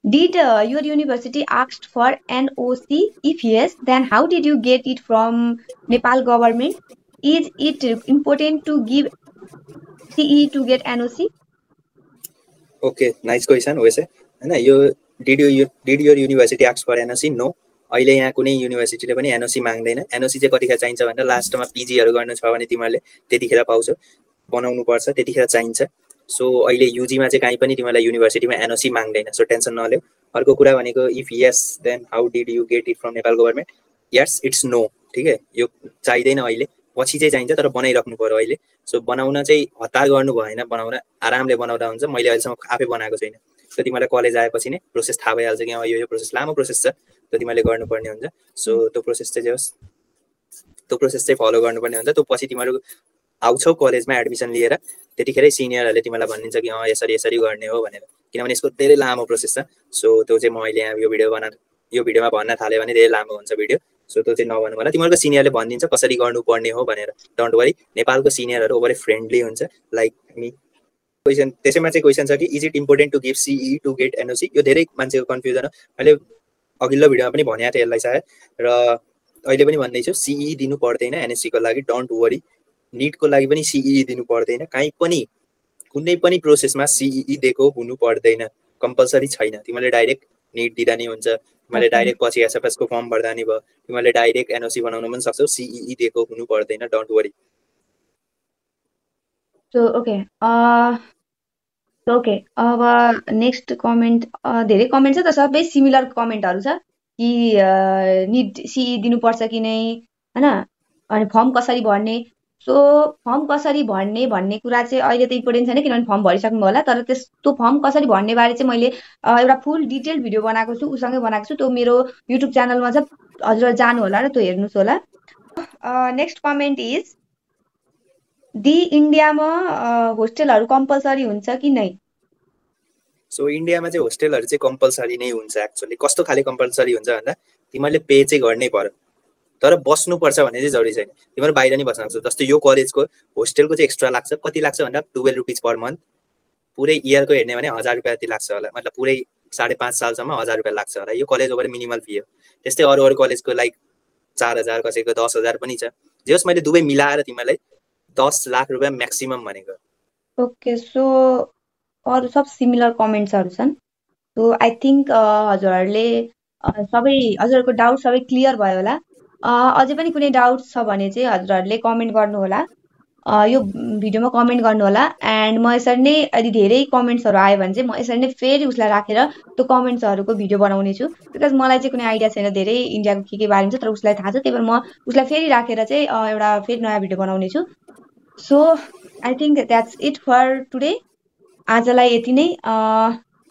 Did your university asked for NOC? If yes, then how did you get it from Nepal government? Is it important to give CE to get NOC? Okay, nice question. वैसे हैन, यो did your university ask for NOC? No. अहिले यहाँ कुनै युनिभर्सिटीले पनि NOC माग्दैन। NOC चाहिँ कतिखेर चाहिन्छ भन्दा लास्टमा पीजीहरू गर्नु छ भने तिमीहरूले त्यतिखेर पाउँछौ, बनाउनु पर्छ, त्यतिखेर चाहिन्छ। सो अहिले युजीमा चाहिँ कहीँ पनि तिमीलाई युनिभर्सिटीमा एनओसी माग्दैन। सो टेन्सन नलिऊ। अर्को कुरा भनेको if yes then how did you get it from Nepal government? Yes, it's no. ठिक है, यो चाहिँदैन अहिले, पछि चाहिँ चाहिन्छ, तर बनाइराख्नु पर्यो अहिले। सो बनाउन चाहिँ हतार गर्नु भएन, बनाउन आरामले बनाउँदा हुन्छ। मैले अहिलेसम्म आफै बनाएको छैन। सो तिमीलाई कलेज आएपछि नै प्रोसेस थाहा भइहाल्छ कि यो प्रोसेस लामो प्रोसेस छ, त्यो तिमीले गर्नुपर्ने हुन्छ। सो त्यो प्रोसेस चाहिँ जे होस् त्यो प्रोसेस चाहिँ फलो गर्नुपर्ने हुन्छ। त्यो पछि तिमीहरू आउँछौ कलेजमा एडमिसन लिएर, त्यतिखेरै सिनियरहरूले तिमीलाई भनिदिन्छ कि यसरी गर्ने हो भनेर, किनभने यसको धेरै लामो प्रोसेस छ। सो त्यो चाहिँ म अहिले यहाँ यो भिडियोमा भन्न थाल्यो भने धेरै लामो हुन्छ भिडियो। सो त्यो चाहिँ नभन्नु होला। तिमीहरूको सिनियरले भनिदिन्छ कसरी गर्नुपर्ने हो भनेर। डोन्ट वरी, नेपालको सिनियरहरू ओभरै फ्रेन्डली हुन्छ लाइक मी। क्वेसन त्यसैमा चाहिँ क्वेसन छ कि is it important to give CE to get NOC? यो धेरै मान्छेको कन्फ्युजन हो। मैले अघिल्लो भिडियोमा पनि भनेको थिएँ यसलाई सायद, र अहिले पनि भन्दैछु, सिई दिनु पर्दैन एनएससीको लागि। डोन्ट वरी, नीटको लागि पनि सिई दिनु पर्दैन। कहीँ पनि कुनै पनि प्रोसेसमा सिई दिएको हुनु पर्दैन, कम्पलसरी छैन। तिमीले डाइरेक्ट नीट दिँदा नि हुन्छ, तिमीले डाइरेक्ट पछि एसएफएसको फर्म भर्दा नि भयो, तिमीले डाइरेक्ट एनओसी बनाउन पनि सक्छौ। सिई दिएको हुनु पर्दैन, डोन्ट वरी। सो ओके, अब नेक्स्ट कमेन्ट, धेरै कमेन्ट छ त, सबै सिमिलर कमेन्टहरू छ कि नीट सिई दिनुपर्छ कि नै हैन, अनि फर्म कसरी भर्ने। सो फर्म कसरी भर्ने भन्ने कुरा चाहिँ अहिले त इम्पोर्टेन्ट छैन, किनभने फर्म भरिसक्नु होला। तर त्यो फर्म कसरी भर्ने बारे चाहिँ मैले एउटा फुल डिटेल भिडियो बनाएको छु, उसँगै बनाएको छु। त्यो मेरो युट्युब च्यानलमा छ, हजुर जानु होला र त्यो हेर्नुहोस् होला। नेक्स्ट कमेन्ट इज इन्डियामा होस्टेलहरू कम्पलसरी हुन्छ कि नै? सो इन्डियामा चाहिँ होस्टेलहरू चाहिँ कम्पलसरी नै हुन्छ एक्चुअली। कस्तो खाले कम्पलसरी हुन्छ भन्दा तिमीहरूले पे चाहिँ गर्नै पर्यो, तर बस्नुपर्छ भन्ने चाहिँ जरुरी छैन, तिमीहरू बाहिर नै बस्न सक्छौ। जस्तो यो कलेजको होस्टेलको चाहिँ एक्स्ट्रा लाग्छ, कति लाग्छ भन्दा 12 रुपिज पर मन्थ, पुरै इयरको हेर्ने भने 1000 रुपियाँ जति लाग्छ होला, मतलब पुरै 5.5 सालसम्म 1000 रुपियाँ लाग्छ होला। यो कलेज ओभर मिनिमल फी हो। त्यस्तै अरू कलेजको लाइक 4000, कसैको 10,000 पनि छ। जे होस् मैले दुवै मिलाएर तिमीलाई 10 लाख रुपियाँ म्याक्सिमम भनेको। ओके, सो अरू सब सिमिलर कमेन्ट्सहरू छन्। सो आई थिङ्क हजुरहरूले सबै हजुरहरूको डाउट सबै क्लियर भयो होला। अझै पनि कुनै डाउट छ भने चाहिँ हजुरहरूले कमेन्ट गर्नुहोला, यो भिडियोमा कमेन्ट गर्नुहोला। एन्ड म यसरी नै यदि धेरै कमेन्ट्सहरू आयो भने चाहिँ म यसरी नै फेरि उसलाई राखेर त्यो कमेन्ट्सहरूको भिडियो बनाउने छु। बिकज मलाई चाहिँ कुनै आइडिया छैन धेरै इन्डियाको के बारेमा छ, तर उसलाई थाहा छ, त्यही भएर म उसलाई फेरि राखेर चाहिँ एउटा फेरि नयाँ भिडियो बनाउने छु। So I think that's it for today. आजलाई यति नै।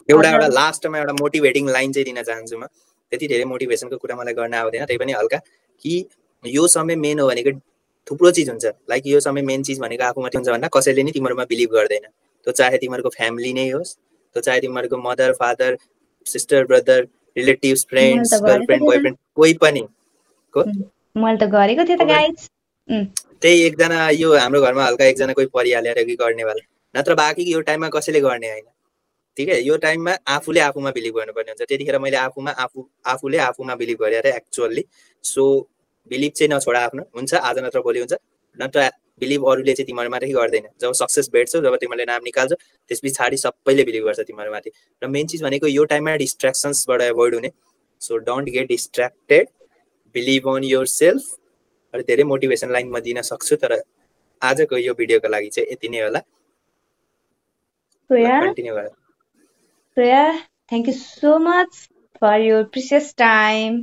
एउटा लास्टमा एउटा मोटिभेटिङ लाइन चाहिँ दिन चाहन्छु म। त्यति धेरै मोटिभेसनको कुरा मलाई गर्न आउँदैन, त्यही पनि हल्का, कि यो समय मेन हो भनेको थुप्रो चिज हुन्छ। लाइक यो समय मेन चिज भनेको आफू मात्रै हुन्छ भन्दा कसैले नि तिमीहरूमा बिलिभ गर्दैन। त्यो चाहे तिमीहरूको फ्यामिली नै होस्, त्यो चाहे तिमीहरूको mother father sister brother relatives friends girlfriend boyfriend कोही पनि को मैले त गरेको थिएँ त गाइस। त्यही एकजना यो हाम्रो घरमा हल्का एकजना कोही परिहालेर कि गर्नेवाला, नत्र बाँकी यो टाइममा कसैले गर्ने होइन। ठिक है, यो टाइममा आफूले आफूमा बिलिभ गर्नुपर्ने हुन्छ। त्यतिखेर मैले आफूले आफूमा बिलिभ गरेर एक्चुअली। सो बिलिभ चाहिँ नछोडा आफ्नो, हुन्छ आज नत्र भोलि हुन्छ, नत्र बिलिभ अरूले चाहिँ तिमीहरूमाथि गर्दैन। जब सक्सेस भेट्छौ, जब तिमीले नाम निकाल्छौ, त्यस पछाडि सबैले बिलिभ गर्छ तिमीहरूमाथि। र मेन चिज भनेको यो टाइममा डिस्ट्र्याक्सन्सबाट एभोइड हुने। So don't get distracted, believe on yourself. अरू धेरै मोटिभेसन लाइन म दिन सक्छु, तर आजको यो भिडियोको लागि चाहिँ यति नै होला। कन्टिन्यू गर। Priya, thank you so much for your precious time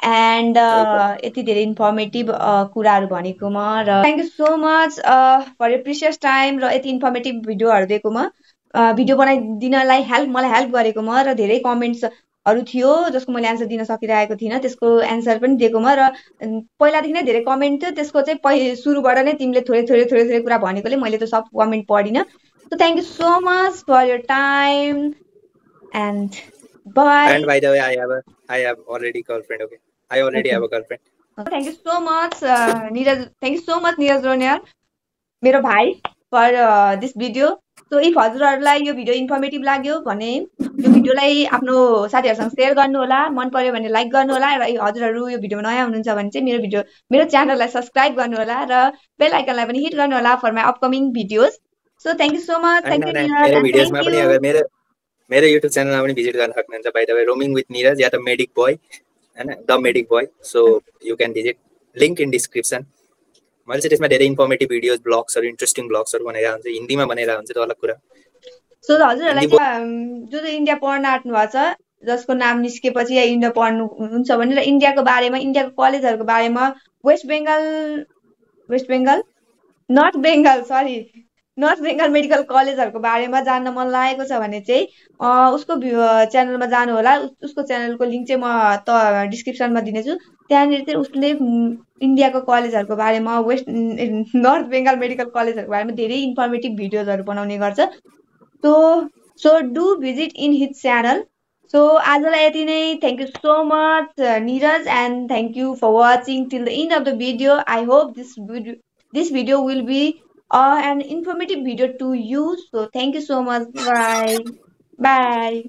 and यति धेरै इन्फर्मेटिभ कुराहरू भनेकोमा, र thank you so much for your precious time र यति इन्फर्मेटिभ भिडियोहरू दिएकोमा, भिडियो बनाइदिनलाई मलाई हेल्प गरेकोमा, र धेरै कमेन्ट्सहरू थियो जसको मैले एन्सर दिन सकिरहेको थिइनँ, त्यसको एन्सर पनि दिएकोमा, र पहिलादेखि नै धेरै कमेन्ट थियो, त्यसको चाहिँ सुरुबाट नै तिमीले थोरै कुरा भनेकोले मैले त सब comment पढिनँ। So thank you so much for your time and bye. And by the way, I have already girlfriend. Okay, I already have a girlfriend. Thank you so much, Neeraj. Thank you so much, Neeraj Ronial, मेरो भाइ, for this video. So if हजुरहरूलाई यो video informative लाग्यो भने यो भिडियोलाई आफ्नो साथीहरूसँग सेयर गर्नु होला, मन पर्यो भने लाइक गर्नु होला, र हजुरहरू यो भिडियोमा नयाँ हुनुहुन्छ भने चाहिँ मेरो च्यानललाई सब्स्क्राइब गर्नु होला, र बेल आइकनलाई पनि हिट गर्नु होला for my upcoming videos. So thank you so much. Thank you, Neeraj. मेरो भिडियोजमा पनि अगर मेरो YouTube च्यानलमा पनि भिजिट गर्न सक्नुहुन्छ। By the way, roaming with Niraj या त मेडिक बोय, हैन, the medic boy. So you can visit, link in description. मैले चाहिँ त्यसमा धेरै इन्फर्मेटिभ भिडियोज, ब्लग्सहरू, इन्ट्रेस्टिङ ब्लग्सहरू बनाइरहेको हुन्छ, हिन्दीमा बनाइरहेको हुन्छ, त्यो अलग कुरा। सो हजुरहरूलाई जो इन्डिया पढ्न आँट्नु भएको छ, जसको नाम निस्केपछि या इन्डिया पढ्नुहुन्छ भने, र इन्डियाको बारेमा, इन्डियाको कलेजहरूको बारेमा, नर्थ बेङ्गल मेडिकल कलेजहरूको बारेमा जान्न मन लागेको छ भने चाहिँ उसको च्यानलमा जानु होला। उसको च्यानलको लिङ्क चाहिँ म त डिस्क्रिप्सनमा दिनेछु। त्यहाँनिर चाहिँ उसले इन्डियाको कलेजहरूको बारेमा, नर्थ बेङ्गल मेडिकल कलेजहरूको बारेमा धेरै इन्फर्मेटिभ भिडियोजहरू बनाउने गर्छ। So do visit in his channel. So आजलाई यति नै। Thank you so much Niraj, and thank you for watching till the end of the video. I hope this video will be an informative video to you. So thank you so much. Bye.